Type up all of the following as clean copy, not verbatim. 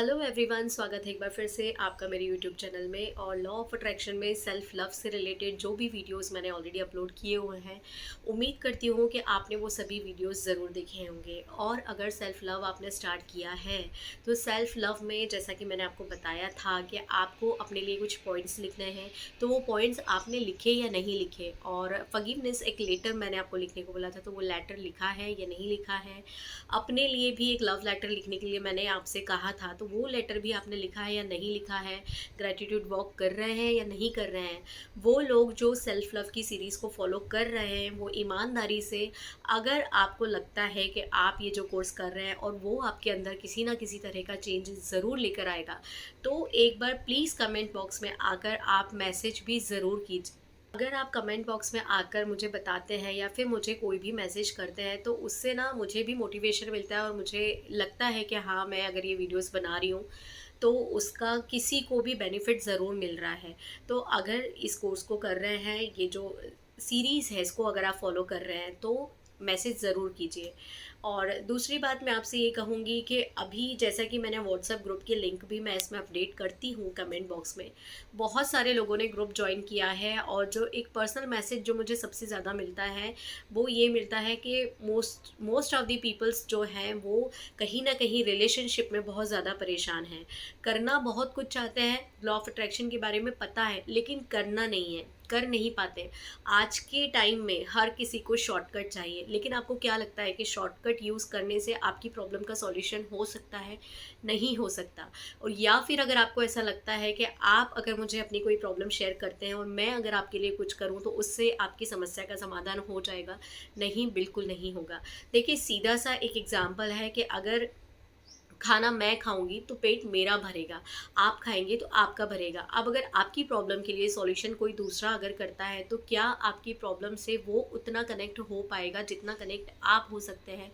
Hello everyone, स्वागत है एक बार फिर से आपका मेरे यूट्यूब चैनल में। और लॉ ऑफ अट्रैक्शन में सेल्फ लव से रिलेटेड जो भी वीडियोस मैंने ऑलरेडी अपलोड किए हुए हैं, उम्मीद करती हूँ कि आपने वो सभी वीडियोस ज़रूर देखे होंगे। और अगर सेल्फ लव आपने स्टार्ट किया है तो सेल्फ लव में जैसा कि मैंने आपको बताया था कि आपको अपने लिए कुछ पॉइंट्स लिखने हैं, तो वो पॉइंट्स आपने लिखे या नहीं लिखे। और फॉरगिवनेस एक लेटर मैंने आपको लिखने को बोला था, तो वो लेटर लिखा है या नहीं लिखा है। अपने लिए भी एक लव लेटर लिखने के लिए मैंने आपसे कहा था, तो वो लेटर भी आपने लिखा है या नहीं लिखा है। ग्रैटिट्यूड वॉक कर रहे हैं या नहीं कर रहे हैं। वो लोग जो सेल्फ लव की सीरीज़ को फॉलो कर रहे हैं, वो ईमानदारी से, अगर आपको लगता है कि आप ये जो कोर्स कर रहे हैं और वो आपके अंदर किसी ना किसी तरह का चेंज ज़रूर लेकर आएगा, तो एक बार प्लीज़ कमेंट बॉक्स में आकर आप मैसेज भी ज़रूर कीजिए। अगर आप कमेंट बॉक्स में आकर मुझे बताते हैं या फिर मुझे कोई भी मैसेज करते हैं, तो उससे ना मुझे भी मोटिवेशन मिलता है और मुझे लगता है कि हाँ, मैं अगर ये वीडियोस बना रही हूँ तो उसका किसी को भी बेनिफिट ज़रूर मिल रहा है। तो अगर इस कोर्स को कर रहे हैं, ये जो सीरीज़ है इसको अगर आप फॉलो कर रहे हैं, तो मैसेज ज़रूर कीजिए। और दूसरी बात मैं आपसे ये कहूँगी कि अभी जैसा कि मैंने व्हाट्सएप ग्रुप की लिंक भी मैं इसमें अपडेट करती हूँ कमेंट बॉक्स में। बहुत सारे लोगों ने ग्रुप ज्वाइन किया है और जो एक पर्सनल मैसेज जो मुझे सबसे ज़्यादा मिलता है, वो ये मिलता है कि most most of the peoples जो हैं वो कहीं न कहीं रिलेशनशिप में बहुत ज़्यादा परेशान हैं। करना बहुत कुछ चाहते हैं, लॉ ऑफ़ अट्रैक्शन के बारे में पता है, लेकिन करना नहीं है, कर नहीं पाते। आज के टाइम में हर किसी को शॉर्टकट चाहिए, लेकिन आपको क्या लगता है कि शॉर्टकट यूज़ करने से आपकी प्रॉब्लम का सॉल्यूशन हो सकता है? नहीं हो सकता। और या फिर अगर आपको ऐसा लगता है कि आप अगर मुझे अपनी कोई प्रॉब्लम शेयर करते हैं और मैं अगर आपके लिए कुछ करूं तो उससे आपकी समस्या का समाधान हो जाएगा, नहीं, बिल्कुल नहीं होगा। देखिए, सीधा सा एक एग्जांपल है कि अगर खाना मैं खाऊँगी तो पेट मेरा भरेगा, आप खाएँगे तो आपका भरेगा। अब अगर आपकी प्रॉब्लम के लिए सॉल्यूशन कोई दूसरा अगर करता है, तो क्या आपकी प्रॉब्लम से वो उतना कनेक्ट हो पाएगा जितना कनेक्ट आप हो सकते हैं?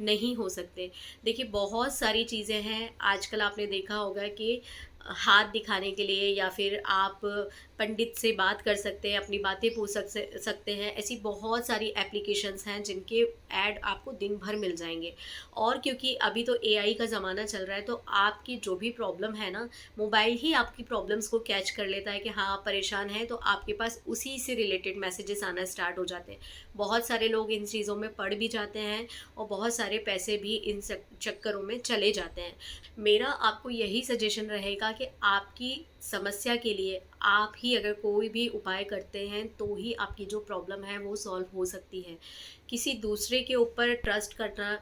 नहीं हो सकते। देखिए, बहुत सारी चीज़ें हैं, आजकल आपने देखा होगा कि हाथ दिखाने के लिए या फिर आप पंडित से बात कर सकते हैं, अपनी बातें पूछ सकते हैं। ऐसी बहुत सारी एप्लीकेशंस हैं जिनके ऐड आपको दिन भर मिल जाएँगे। और क्योंकि अभी तो एआई का ज़माना चल रहा है, तो आपकी जो भी प्रॉब्लम है ना, मोबाइल ही आपकी प्रॉब्लम्स को कैच कर लेता है कि हाँ, आप परेशान हैं, तो आपके पास उसी से रिलेटेड मैसेजेस आना स्टार्ट हो जाते हैं। बहुत सारे लोग इन चीज़ों में पड़ भी जाते हैं और बहुत सारे पैसे भी इन चक्करों में चले जाते हैं। मेरा आपको यही सजेशन रहेगा कि आपकी समस्या के लिए आप ही अगर कोई भी उपाय करते हैं, तो ही आपकी जो प्रॉब्लम है वो सॉल्व हो सकती है। किसी दूसरे के ऊपर ट्रस्ट करना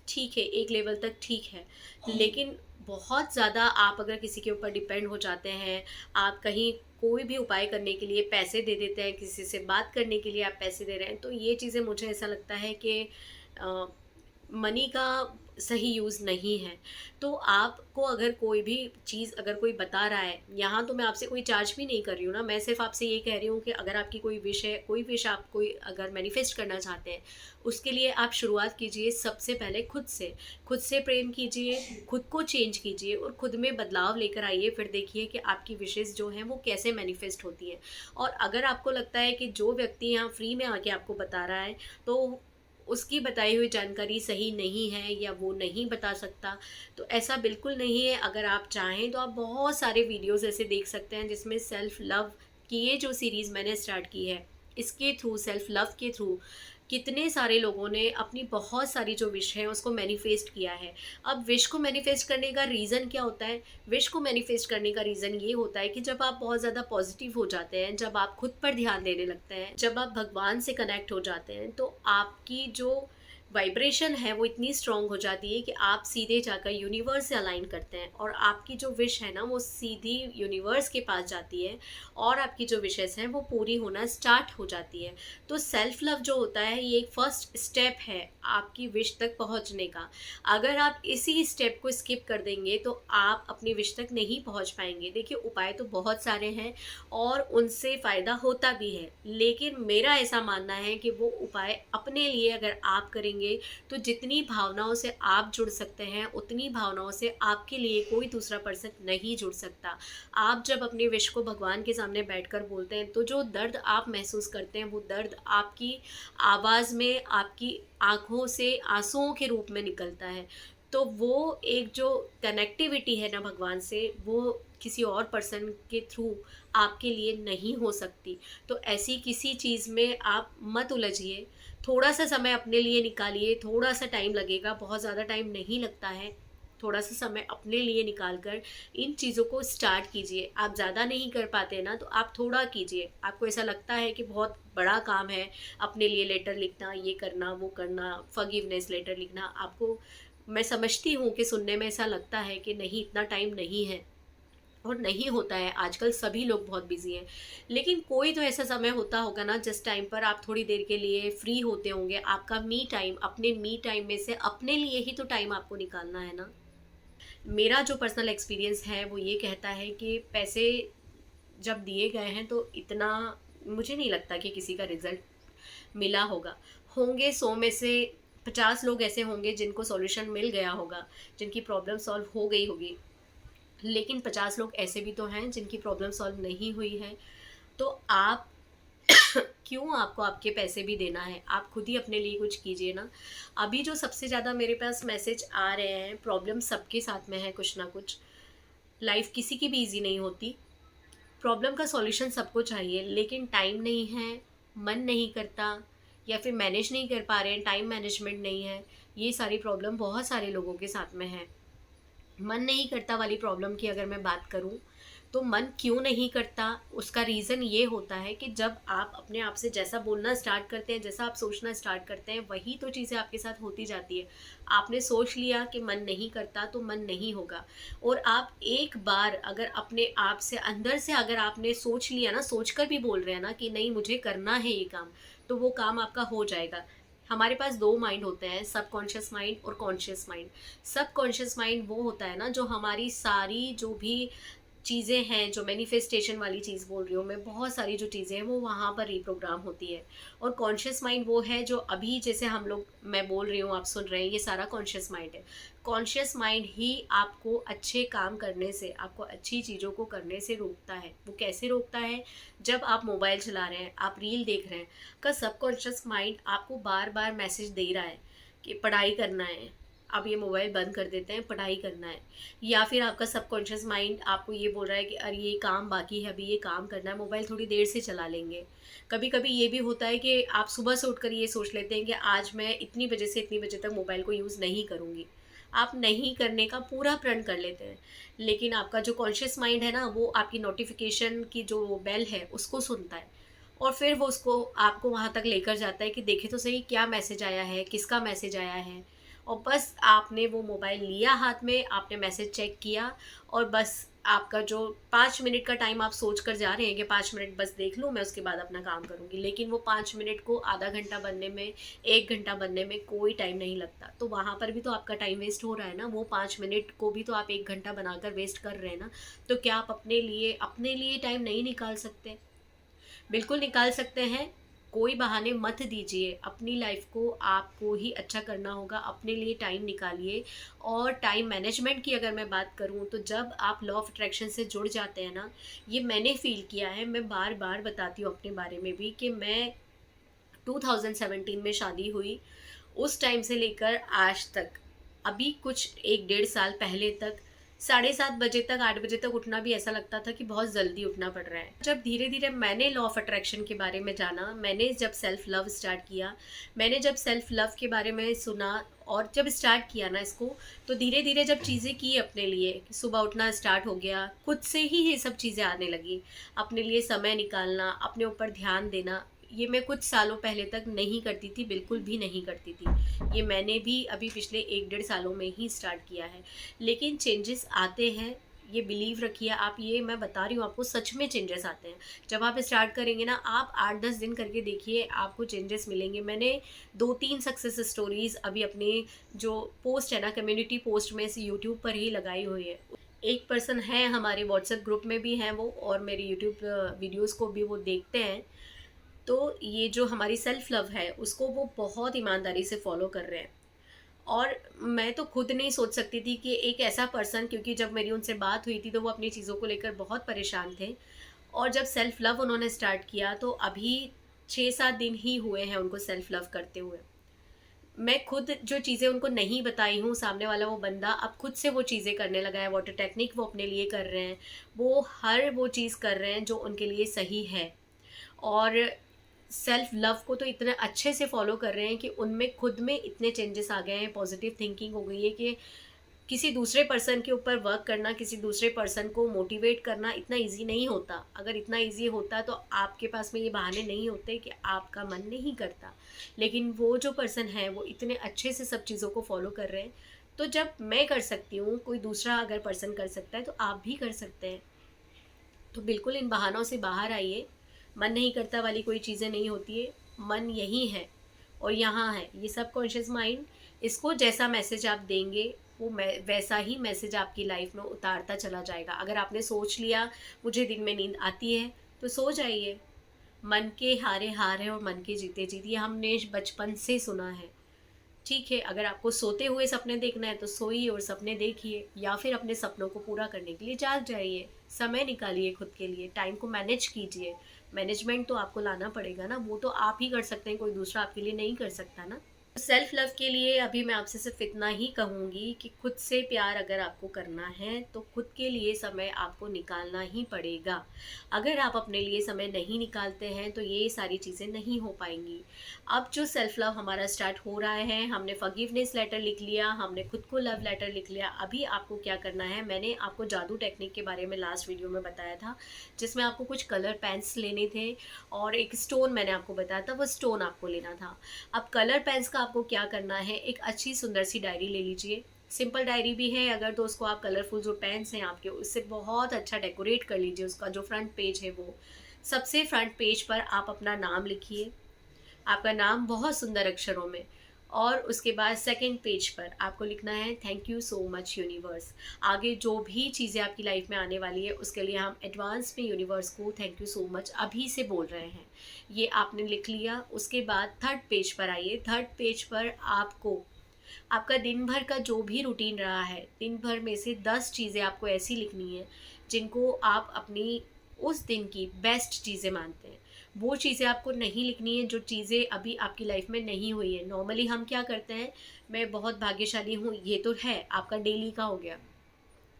ठीक है, एक लेवल तक ठीक है, लेकिन बहुत ज़्यादा आप अगर किसी के ऊपर डिपेंड हो जाते हैं, आप कहीं कोई भी उपाय करने के लिए पैसे दे देते हैं, किसी से बात करने के लिए आप पैसे दे रहे हैं, तो ये चीज़ें मुझे ऐसा लगता है कि अ, मनी का सही यूज़ नहीं है। तो आपको अगर कोई भी चीज़ अगर कोई बता रहा है, यहाँ तो मैं आपसे कोई चार्ज भी नहीं कर रही हूँ ना, मैं सिर्फ़ आपसे ये कह रही हूँ कि अगर आपकी कोई विश है, कोई विश आप कोई अगर मैनिफेस्ट करना चाहते हैं, उसके लिए आप शुरुआत कीजिए सबसे पहले खुद से। खुद से प्रेम कीजिए, खुद को चेंज कीजिए और खुद में बदलाव लेकर आइए, फिर देखिए कि आपकी विशेज़ जो हैं वो कैसे मैनिफेस्ट होती हैं। और अगर आपको लगता है कि जो व्यक्ति यहाँ फ्री में आके आपको बता रहा है, तो उसकी बताई हुई जानकारी सही नहीं है या वो नहीं बता सकता, तो ऐसा बिल्कुल नहीं है। अगर आप चाहें तो आप बहुत सारे वीडियोस ऐसे देख सकते हैं जिसमें सेल्फ लव की ये जो सीरीज़ मैंने स्टार्ट की है, इसके थ्रू, सेल्फ लव के थ्रू कितने सारे लोगों ने अपनी बहुत सारी जो विश है उसको मैनिफेस्ट किया है। अब विश को मैनिफेस्ट करने का रीज़न क्या होता है? विश को मैनिफेस्ट करने का रीज़न ये होता है कि जब आप बहुत ज़्यादा पॉजिटिव हो जाते हैं, जब आप खुद पर ध्यान देने लगते हैं, जब आप भगवान से कनेक्ट हो जाते हैं, तो आपकी जो वाइब्रेशन है वो इतनी स्ट्रांग हो जाती है कि आप सीधे जाकर यूनिवर्स से अलाइन करते हैं और आपकी जो विश है ना, वो सीधी यूनिवर्स के पास जाती है और आपकी जो विशेस हैं वो पूरी होना स्टार्ट हो जाती है। तो सेल्फ लव जो होता है, ये एक फर्स्ट स्टेप है आपकी विश तक पहुंचने का। अगर आप इसी स्टेप को स्किप कर देंगे तो आप अपनी विश तक नहीं पहुंच पाएंगे। देखिए, उपाय तो बहुत सारे हैं और उनसे फ़ायदा होता भी है, लेकिन मेरा ऐसा मानना है कि वो उपाय अपने लिए अगर आप करेंगे, तो जितनी भावनाओं से आप जुड़ सकते हैं, उतनी भावनाओं से आपके लिए कोई दूसरा पर्सन नहीं जुड़ सकता। आप जब अपने विश को भगवान के सामने बैठकर बोलते हैं, तो जो दर्द आप महसूस करते हैं, वो दर्द आपकी आवाज़ में, आपकी आँखों से आँसुओं के रूप में निकलता है। तो वो एक जो कनेक्टिविटी है ना भगवान से, वो किसी और पर्सन के थ्रू आपके लिए नहीं हो सकती। तो ऐसी किसी चीज़ में आप मत उलझिए, थोड़ा सा समय अपने लिए निकालिए, थोड़ा सा टाइम लगेगा, बहुत ज़्यादा टाइम नहीं लगता है। थोड़ा सा समय अपने लिए निकाल कर इन चीज़ों को स्टार्ट कीजिए। आप ज़्यादा नहीं कर पाते ना, तो आप थोड़ा कीजिए। आपको ऐसा लगता है कि बहुत बड़ा काम है अपने लिए लेटर लिखना, ये करना, वो करना, फॉरगिवनेस लेटर लिखना, आपको मैं समझती हूँ कि सुनने में ऐसा लगता है कि नहीं, इतना टाइम नहीं है और नहीं होता है, आजकल सभी लोग बहुत बिजी हैं। लेकिन कोई तो ऐसा समय होता होगा ना जिस टाइम पर आप थोड़ी देर के लिए फ्री होते होंगे, आपका मी टाइम, अपने मी टाइम में से अपने लिए ही तो टाइम आपको निकालना है ना। मेरा जो पर्सनल एक्सपीरियंस है वो ये कहता है कि पैसे जब दिए गए हैं तो इतना मुझे नहीं लगता कि किसी का रिजल्ट मिला होगा। होंगे 100 में से 50 लोग ऐसे होंगे जिनको सॉल्यूशन मिल गया होगा, जिनकी प्रॉब्लम सॉल्व हो गई होगी। लेकिन 50 लोग ऐसे भी तो हैं जिनकी प्रॉब्लम सॉल्व नहीं हुई है। तो आप क्यों आपको आपके पैसे भी देना है? आप खुद ही अपने लिए कुछ कीजिए ना। अभी जो सबसे ज़्यादा मेरे पास मैसेज आ रहे हैं, प्रॉब्लम सबके साथ में है कुछ ना कुछ। लाइफ किसी की भी ईज़ी नहीं होती। प्रॉब्लम का सॉल्यूशन सबको चाहिए, लेकिन टाइम नहीं है, मन नहीं करता, या फिर मैनेज नहीं कर पा रहे हैं, टाइम मैनेजमेंट नहीं है। ये सारी प्रॉब्लम बहुत सारे लोगों के साथ में है। मन नहीं करता वाली प्रॉब्लम की अगर मैं बात करूं, तो मन क्यों नहीं करता, उसका रीज़न ये होता है कि जब आप अपने आप से जैसा बोलना स्टार्ट करते हैं, जैसा आप सोचना स्टार्ट करते हैं, वही तो चीज़ें आपके साथ होती जाती है। आपने सोच लिया कि मन नहीं करता तो मन नहीं होगा। और आप एक बार अगर अपने आप से अंदर से अगर आपने सोच लिया ना, सोच कर भी बोल रहे हैं ना कि नहीं मुझे करना है ये काम, तो वो काम आपका हो जाएगा। हमारे पास दो माइंड होते हैं, सब कॉन्शियस माइंड और कॉन्शियस माइंड। सब कॉन्शियस माइंड वो होता है ना जो हमारी सारी जो भी चीज़ें हैं, जो मैनिफेस्टेशन वाली चीज़ बोल रही हूँ मैं, बहुत सारी जो चीज़ें हैं वो वहाँ पर रिप्रोग्राम होती है। और कॉन्शियस माइंड वो है जो अभी जैसे हम लोग, मैं बोल रही हूँ, आप सुन रहे हैं, ये सारा कॉन्शियस माइंड है। कॉन्शियस माइंड ही आपको अच्छे काम करने से, आपको अच्छी चीज़ों को करने से रोकता है। वो कैसे रोकता है? जब आप मोबाइल चला रहे हैं, आप रील देख रहे हैं, का सबकॉन्शियस माइंड आपको बार बार मैसेज दे रहा है कि पढ़ाई करना है, अब ये मोबाइल बंद कर देते हैं, पढ़ाई करना है। या फिर आपका सबकॉन्शियस माइंड आपको ये बोल रहा है कि अरे ये काम बाकी है, अभी ये काम करना है, मोबाइल थोड़ी देर से चला लेंगे। कभी कभी ये भी होता है कि आप सुबह से उठकर ये सोच लेते हैं कि आज मैं इतनी बजे से इतनी बजे तक मोबाइल को यूज़ नहीं करूँगी। आप नहीं करने का पूरा प्रण कर लेते हैं, लेकिन आपका जो कॉन्शियस माइंड है ना, वो आपकी नोटिफिकेशन की जो बेल है उसको सुनता है। और फिर वो उसको आपको वहाँ तक लेकर जाता है कि देखे तो सही क्या मैसेज आया है, किसका मैसेज आया है। और बस आपने वो मोबाइल लिया हाथ में, आपने मैसेज चेक किया, और बस आपका जो 5 मिनट का टाइम आप सोच कर जा रहे हैं कि 5 मिनट बस देख लूँ, मैं उसके बाद अपना काम करूँगी, लेकिन वो 5 मिनट को आधा घंटा बनने में, 1 घंटा बनने में कोई टाइम नहीं लगता। तो वहाँ पर भी तो आपका टाइम वेस्ट हो रहा है ना, वो 5 मिनट को भी तो आप 1 घंटा बनाकर वेस्ट कर रहे हैं ना। तो क्या आप अपने लिए टाइम नहीं निकाल सकते? बिल्कुल निकाल सकते हैं। कोई बहाने मत दीजिए, अपनी लाइफ को आपको ही अच्छा करना होगा, अपने लिए टाइम निकालिए। और टाइम मैनेजमेंट की अगर मैं बात करूँ, तो जब आप लॉ ऑफ अट्रैक्शन से जुड़ जाते हैं ना, ये मैंने फ़ील किया है, मैं बार बार बताती हूँ अपने बारे में भी कि मैं 2017 में शादी हुई, उस टाइम से लेकर आज तक, अभी कुछ 1 डेढ़ साल पहले तक, 7:30 बजे तक, 8 बजे तक उठना भी ऐसा लगता था कि बहुत जल्दी उठना पड़ रहा है। जब धीरे धीरे मैंने लॉ ऑफ अट्रैक्शन के बारे में जाना, मैंने जब सेल्फ लव स्टार्ट किया, मैंने जब सेल्फ लव के बारे में सुना और जब स्टार्ट किया ना इसको, तो धीरे धीरे जब चीज़ें की अपने लिए, सुबह उठना स्टार्ट हो गया, खुद से ही ये सब चीज़ें आने लगी। अपने लिए समय निकालना, अपने ऊपर ध्यान देना, ये मैं कुछ सालों पहले तक नहीं करती थी, बिल्कुल भी नहीं करती थी। ये मैंने भी अभी पिछले 1 डेढ़ सालों में ही स्टार्ट किया है। लेकिन चेंजेस आते हैं, ये बिलीव रखिए आप, ये मैं बता रही हूँ आपको, सच में चेंजेस आते हैं। जब आप स्टार्ट करेंगे ना, आप 8-10 दिन करके देखिए, आपको चेंजेस मिलेंगे। मैंने 2-3 सक्सेस स्टोरीज़ अभी अपनी जो पोस्ट है ना, कम्युनिटी पोस्ट में से यूट्यूब पर ही लगाई हुई है। एक पर्सन है हमारे व्हाट्सएप ग्रुप में भी हैं वो, और मेरे यूट्यूब वीडियोज़ को भी वो देखते हैं। तो ये जो हमारी सेल्फ लव है उसको वो बहुत ईमानदारी से फॉलो कर रहे हैं। और मैं तो खुद नहीं सोच सकती थी कि एक ऐसा पर्सन, क्योंकि जब मेरी उनसे बात हुई थी तो वो अपनी चीज़ों को लेकर बहुत परेशान थे, और जब सेल्फ लव उन्होंने स्टार्ट किया तो अभी 6-7 दिन ही हुए हैं उनको सेल्फ लव करते हुए। मैं खुद जो चीज़ें उनको नहीं बताई हूँ, सामने वाला वो बंदा अब खुद से वो चीज़ें करने लगा है, वाटर टेक्निक वो अपने लिए कर रहे हैं, वो हर वो चीज़ कर रहे हैं जो उनके लिए सही है। और सेल्फ लव को तो इतने अच्छे से फॉलो कर रहे हैं कि उनमें खुद में इतने चेंजेस आ गए हैं, पॉजिटिव थिंकिंग हो गई है कि किसी दूसरे पर्सन के ऊपर वर्क करना, किसी दूसरे पर्सन को मोटिवेट करना इतना ईज़ी नहीं होता। अगर इतना ईज़ी होता तो आपके पास में ये बहाने नहीं होते कि आपका मन नहीं करता। लेकिन वो जो पर्सन है वो इतने अच्छे से सब चीज़ों को फॉलो कर रहे हैं। तो जब मैं कर सकती हूँ, कोई दूसरा अगर पर्सन कर सकता है तो आप भी कर सकते हैं। तो बिल्कुल इन बहानों से बाहर आइए। मन नहीं करता वाली कोई चीज़ें नहीं होती है। मन यही है और यहाँ है। ये सबकॉन्शियस माइंड, इसको जैसा मैसेज आप देंगे वो वैसा ही मैसेज आपकी लाइफ में उतारता चला जाएगा। अगर आपने सोच लिया मुझे दिन में नींद आती है तो सो जाइए। मन के हारे हार है और मन के जीते जीत, ये हमने बचपन से सुना है। ठीक है, अगर आपको सोते हुए सपने देखना है तो सोइए और सपने देखिए, या फिर अपने सपनों को पूरा करने के लिए जाग जाइए। समय निकालिए खुद के लिए, टाइम को मैनेज कीजिए। मैनेजमेंट तो आपको लाना पड़ेगा ना, वो तो आप ही कर सकते हैं, कोई दूसरा आपके लिए नहीं कर सकता ना। सेल्फ लव के लिए अभी मैं आपसे सिर्फ इतना ही कहूँगी कि खुद से प्यार अगर आपको करना है तो खुद के लिए समय आपको निकालना ही पड़ेगा। अगर आप अपने लिए समय नहीं निकालते हैं तो ये सारी चीज़ें नहीं हो पाएंगी। अब जो सेल्फ लव हमारा स्टार्ट हो रहा है, हमने फॉरगिवनेस लेटर लिख लिया, हमने खुद को लव लेटर लिख लिया। अभी आपको क्या करना है, मैंने आपको जादू टेक्निक के बारे में लास्ट वीडियो में बताया था, जिसमें आपको कुछ कलर पेन्स लेने थे और एक स्टोन मैंने आपको बताया था, वो स्टोन आपको लेना था। अब कलर पेन्स का आपको क्या करना है, एक अच्छी सुंदर सी डायरी ले लीजिए। सिंपल डायरी भी है अगर तो उसको आप कलरफुल जो पेन्स हैं आपके उससे बहुत अच्छा डेकोरेट कर लीजिए। उसका जो फ्रंट पेज है वो सबसे फ्रंट पेज पर आप अपना नाम लिखिए, आपका नाम बहुत सुंदर अक्षरों में। और उसके बाद सेकंड पेज पर आपको लिखना है thank you so much universe. आगे जो भी चीज़ें आपकी लाइफ में आने वाली है उसके लिए हम एडवांस में यूनिवर्स को थैंक यू सो मच अभी से बोल रहे हैं। ये आपने लिख लिया। उसके बाद थर्ड पेज पर आइए। थर्ड पेज पर आपको आपका दिन भर का जो भी रूटीन रहा है, दिन भर में से 10 चीज़ें आपको ऐसी लिखनी है जिनको आप अपनी उस दिन की बेस्ट चीज़ें मानते हैं। वो चीज़ें आपको नहीं लिखनी है जो चीज़ें अभी आपकी लाइफ में नहीं हुई है। नॉर्मली हम क्या करते हैं, मैं बहुत भाग्यशाली हूँ, ये तो है आपका डेली का हो गया।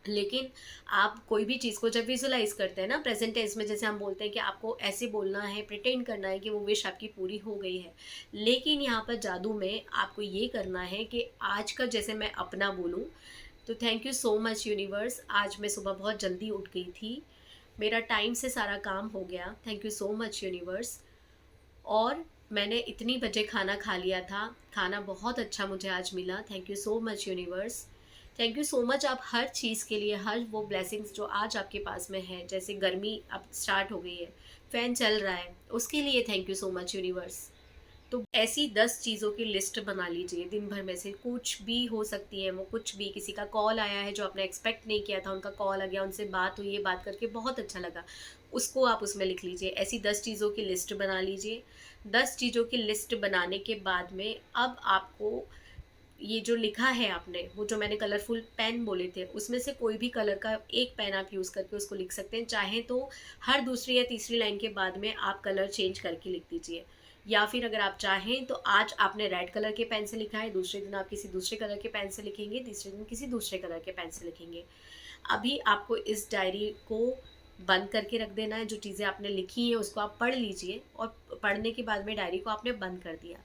लेकिन आप कोई भी चीज़ को जब विजुलाइज करते हैं ना प्रेजेंट टेंस में, जैसे हम बोलते हैं कि आपको ऐसे बोलना है, प्रिटेंड करना है कि वो विश आपकी पूरी हो गई है। लेकिन यहाँ पर जादू में आपको ये करना है कि आज का जैसे मैं अपना बोलूँ तो thank you so much universe, आज मैं सुबह बहुत जल्दी उठ गई थी, मेरा टाइम से सारा काम हो गया, thank you so much universe. और मैंने इतनी बजे खाना खा लिया था, खाना बहुत अच्छा मुझे आज मिला, thank you so much universe. Thank you so much आप हर चीज़ के लिए, हर वो ब्लेसिंग्स जो आज आपके पास में है, जैसे गर्मी अब स्टार्ट हो गई है, फ़ैन चल रहा है, उसके लिए thank you so much universe. तो ऐसी 10 चीज़ों की लिस्ट बना लीजिए। दिन भर में से कुछ भी हो सकती है वो, कुछ भी। किसी का कॉल आया है जो आपने एक्सपेक्ट नहीं किया था, उनका कॉल आ गया, उनसे बात हुई है, बात करके बहुत अच्छा लगा, उसको आप उसमें लिख लीजिए। ऐसी 10 चीज़ों की लिस्ट बना लीजिए। 10 चीज़ों की लिस्ट बनाने के बाद में अब आपको ये जो लिखा है आपने, वो जो मैंने कलरफुल पेन बोले थे, उसमें से कोई भी कलर का एक पेन आप यूज़ करके उसको लिख सकते हैं। चाहे तो हर दूसरी या तीसरी लाइन के बाद में आप कलर चेंज करके लिख दीजिए, या फिर अगर आप चाहें तो आज आपने रेड कलर के पेन से लिखा है, दूसरे दिन आप किसी दूसरे कलर के पेन से लिखेंगे, तीसरे दिन किसी दूसरे कलर के पेन से लिखेंगे। अभी आपको इस डायरी को बंद करके रख देना है। जो चीज़ें आपने लिखी हैं उसको आप पढ़ लीजिए, और पढ़ने के बाद में डायरी को आपने बंद कर दिया।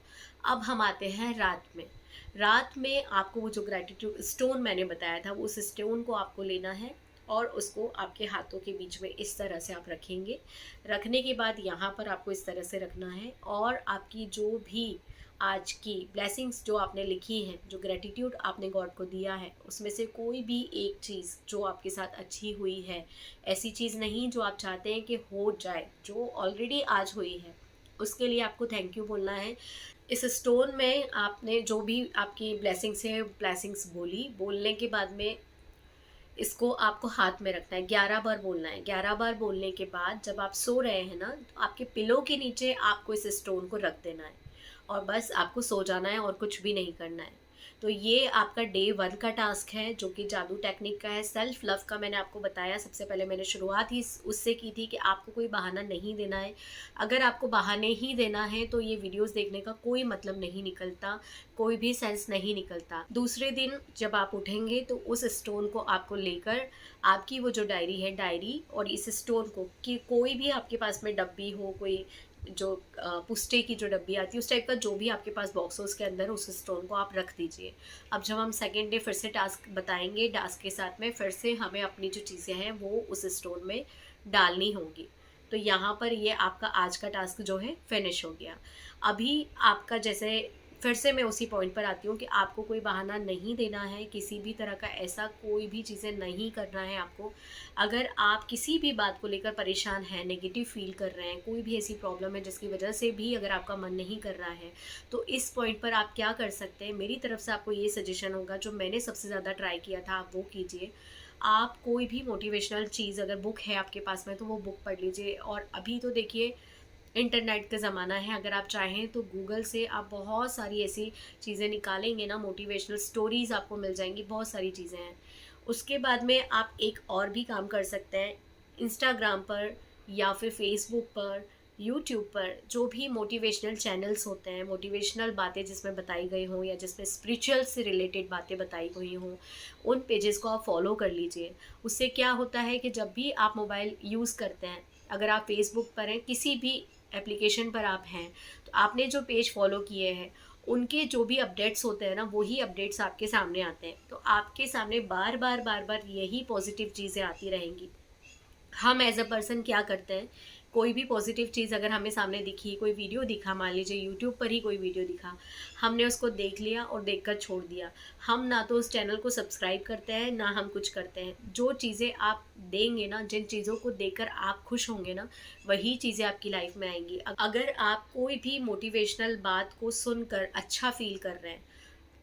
अब हम आते हैं रात में। रात में आपको वो जो ग्रैटिट्यूड स्टोन मैंने बताया था, उस स्टोन को आपको लेना है और उसको आपके हाथों के बीच में इस तरह से आप रखेंगे। रखने के बाद यहाँ पर आपको इस तरह से रखना है, और आपकी जो भी आज की ब्लेसिंग्स जो आपने लिखी हैं, जो ग्रैटिट्यूड आपने गॉड को दिया है, उसमें से कोई भी एक चीज़ जो आपके साथ अच्छी हुई है, ऐसी चीज़ नहीं जो आप चाहते हैं कि हो जाए, जो ऑलरेडी आज हुई है, उसके लिए आपको थैंक यू बोलना है। इस स्टोन में आपने जो भी आपकी ब्लेसिंग्स है, ब्लेसिंग्स बोली, बोलने के बाद में इसको आपको हाथ में रखना है, 11 बार बोलना है। 11 बार बोलने के बाद जब आप सो रहे हैं ना, तो आपके पिलो के नीचे आपको इस स्टोन को रख देना है और बस आपको सो जाना है और कुछ भी नहीं करना है। तो ये आपका डे 1 का टास्क है जो कि जादू टेक्निक का है। सेल्फ लव का मैंने आपको बताया, सबसे पहले मैंने शुरुआत ही उससे की थी कि आपको कोई बहाना नहीं देना है। अगर आपको बहाने ही देना है तो ये वीडियोस देखने का कोई मतलब नहीं निकलता, कोई भी सेंस नहीं निकलता। दूसरे दिन जब आप उठेंगे तो उस स्टोन को आपको लेकर आपकी वो जो डायरी है, डायरी और इस स्टोन को, कि कोई भी आपके पास में डब्बी हो, कोई जो पुस्टे की जो डब्बी आती है उस टाइप का जो भी आपके पास बॉक्स हो उसके अंदर उस स्टोन को आप रख दीजिए। अब जब हम सेकेंड डे फिर से टास्क बताएंगे, टास्क के साथ में फिर से हमें अपनी जो चीज़ें हैं वो उस स्टोन में डालनी होंगी। तो यहाँ पर ये आपका आज का टास्क जो है फिनिश हो गया। अभी आपका जैसे फिर से मैं उसी पॉइंट पर आती हूँ कि आपको कोई बहाना नहीं देना है, किसी भी तरह का ऐसा कोई भी चीज़ें नहीं करना है आपको। अगर आप किसी भी बात को लेकर परेशान हैं, नेगेटिव फील कर रहे हैं, कोई भी ऐसी प्रॉब्लम है जिसकी वजह से भी अगर आपका मन नहीं कर रहा है, तो इस पॉइंट पर आप क्या कर सकते हैं, मेरी तरफ से आपको ये सजेशन होगा जो मैंने सबसे ज़्यादा ट्राई किया था, आप वो कीजिए। आप कोई भी मोटिवेशनल चीज़, अगर बुक है आपके पास में तो वो बुक पढ़ लीजिए। और अभी तो देखिए इंटरनेट का ज़माना है, अगर आप चाहें तो गूगल से आप बहुत सारी ऐसी चीज़ें निकालेंगे ना, मोटिवेशनल स्टोरीज़ आपको मिल जाएंगी, बहुत सारी चीज़ें हैं। उसके बाद में आप एक और भी काम कर सकते हैं, इंस्टाग्राम पर या फिर फेसबुक पर, यूट्यूब पर जो भी मोटिवेशनल चैनल्स होते हैं, मोटिवेशनल बातें जिसमें बताई गई हों या जिसमें स्पिरिचुअल से रिलेटेड बातें बताई गई हों, उन पेजेस को आप फॉलो कर लीजिए। उससे क्या होता है कि जब भी आप मोबाइल यूज़ करते हैं, अगर आप फेसबुक पर हैं, किसी भी एप्लीकेशन पर आप हैं, तो आपने जो पेज फॉलो किए हैं उनके जो भी अपडेट्स होते हैं ना, वही अपडेट्स आपके सामने आते हैं। तो आपके सामने बार बार बार बार यही पॉजिटिव चीज़ें आती रहेंगी। हम एज अ पर्सन क्या करते हैं, कोई भी पॉजिटिव चीज़ अगर हमें सामने दिखी, कोई वीडियो दिखा, मान लीजिए यूट्यूब पर ही कोई वीडियो दिखा, हमने उसको देख लिया और देखकर छोड़ दिया। हम ना तो उस चैनल को सब्सक्राइब करते हैं, ना हम कुछ करते हैं। जो चीज़ें आप देंगे ना, जिन चीज़ों को देखकर आप खुश होंगे ना, वही चीज़ें आपकी लाइफ में आएंगी। अगर आप कोई भी मोटिवेशनल बात को सुनकर अच्छा फील कर रहे हैं,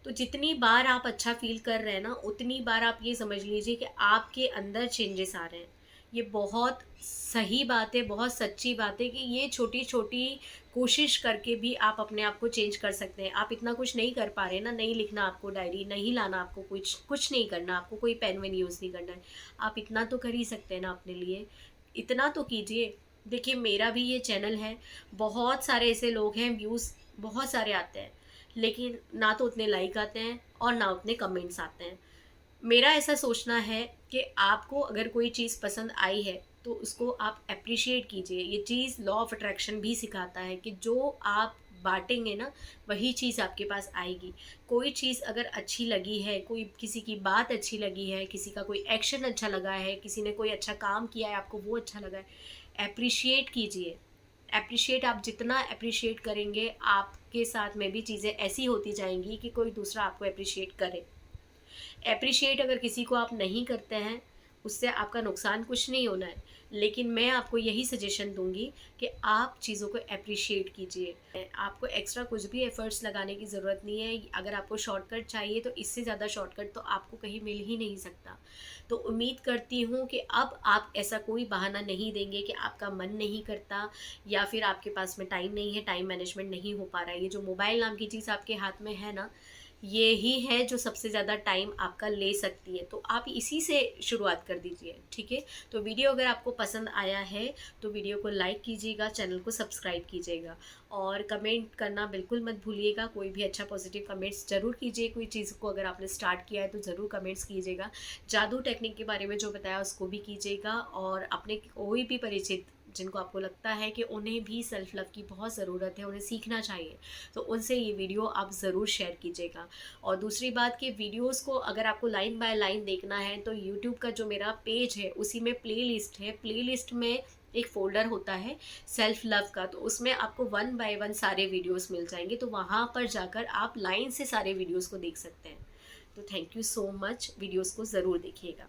तो जितनी बार आप अच्छा फील कर रहे हैं ना, उतनी बार आप ये समझ लीजिए कि आपके अंदर चेंजेस आ रहे हैं। ये बहुत सही बात है, बहुत सच्ची बात है कि ये छोटी छोटी कोशिश करके भी आप अपने आप को चेंज कर सकते हैं। आप इतना कुछ नहीं कर पा रहे ना, नहीं लिखना आपको डायरी, नहीं लाना आपको, कुछ कुछ नहीं करना आपको, कोई पेन वेन यूज़ नहीं करना है। आप इतना तो कर ही सकते हैं ना अपने लिए, इतना तो कीजिए। देखिए मेरा भी ये चैनल है, बहुत सारे ऐसे लोग हैं, व्यूज़ बहुत सारे आते हैं, लेकिन ना तो उतने लाइक आते हैं और ना उतने कमेंट्स आते हैं। मेरा ऐसा सोचना है कि आपको अगर कोई चीज़ पसंद आई है तो उसको आप अप्रिशिएट कीजिए। ये चीज़ लॉ ऑफ अट्रैक्शन भी सिखाता है कि जो आप बांटेंगे ना, वही चीज़ आपके पास आएगी। कोई चीज़ अगर अच्छी लगी है, कोई किसी की बात अच्छी लगी है, किसी का कोई एक्शन अच्छा लगा है, किसी ने कोई अच्छा काम किया है, आपको वो अच्छा लगा है, अप्रिशिएट कीजिए। अप्रिशिएट आप जितना अप्रिशिएट करेंगे, आपके साथ में भी चीज़ें ऐसी होती जाएंगी कि कोई दूसरा आपको अप्रिशिएट करे। एप्रिशिएट अगर किसी को आप नहीं करते हैं, उससे आपका नुकसान कुछ नहीं होना है, लेकिन मैं आपको यही सजेशन दूंगी कि आप चीज़ों को एप्रिशिएट कीजिए। आपको एक्स्ट्रा कुछ भी एफर्ट्स लगाने की ज़रूरत नहीं है। अगर आपको शॉर्टकट चाहिए तो इससे ज़्यादा शॉर्टकट तो आपको कहीं मिल ही नहीं सकता। तो उम्मीद करती हूँ कि अब आप ऐसा कोई बहाना नहीं देंगे कि आपका मन नहीं करता या फिर आपके पास में टाइम नहीं है, टाइम मैनेजमेंट नहीं हो पा रहा है। ये जो मोबाइल नाम की चीज़ आपके हाथ में है ना, ये ही है जो सबसे ज़्यादा टाइम आपका ले सकती है। तो आप इसी से शुरुआत कर दीजिए, ठीक है। तो वीडियो अगर आपको पसंद आया है तो वीडियो को लाइक कीजिएगा, चैनल को सब्सक्राइब कीजिएगा और कमेंट करना बिल्कुल मत भूलिएगा। कोई भी अच्छा पॉजिटिव कमेंट्स ज़रूर कीजिए। कोई चीज़ को अगर आपने स्टार्ट किया है तो ज़रूर कमेंट्स कीजिएगा। जादू टेक्निक के बारे में जो बताया उसको भी कीजिएगा और अपने कोई भी परिचित जिनको आपको लगता है कि उन्हें भी सेल्फ लव की बहुत ज़रूरत है, उन्हें सीखना चाहिए, तो उनसे ये वीडियो आप ज़रूर शेयर कीजिएगा। और दूसरी बात कि वीडियोस को अगर आपको लाइन बाय लाइन देखना है तो यूट्यूब का जो मेरा पेज है उसी में प्लेलिस्ट है। प्लेलिस्ट में एक फ़ोल्डर होता है सेल्फ लव का, तो उसमें आपको 1 बाय 1 सारे वीडियोस मिल जाएंगे। तो वहाँ पर जाकर आप लाइन से सारे वीडियोस को देख सकते हैं। तो thank you so much, videos को ज़रूर देखिएगा।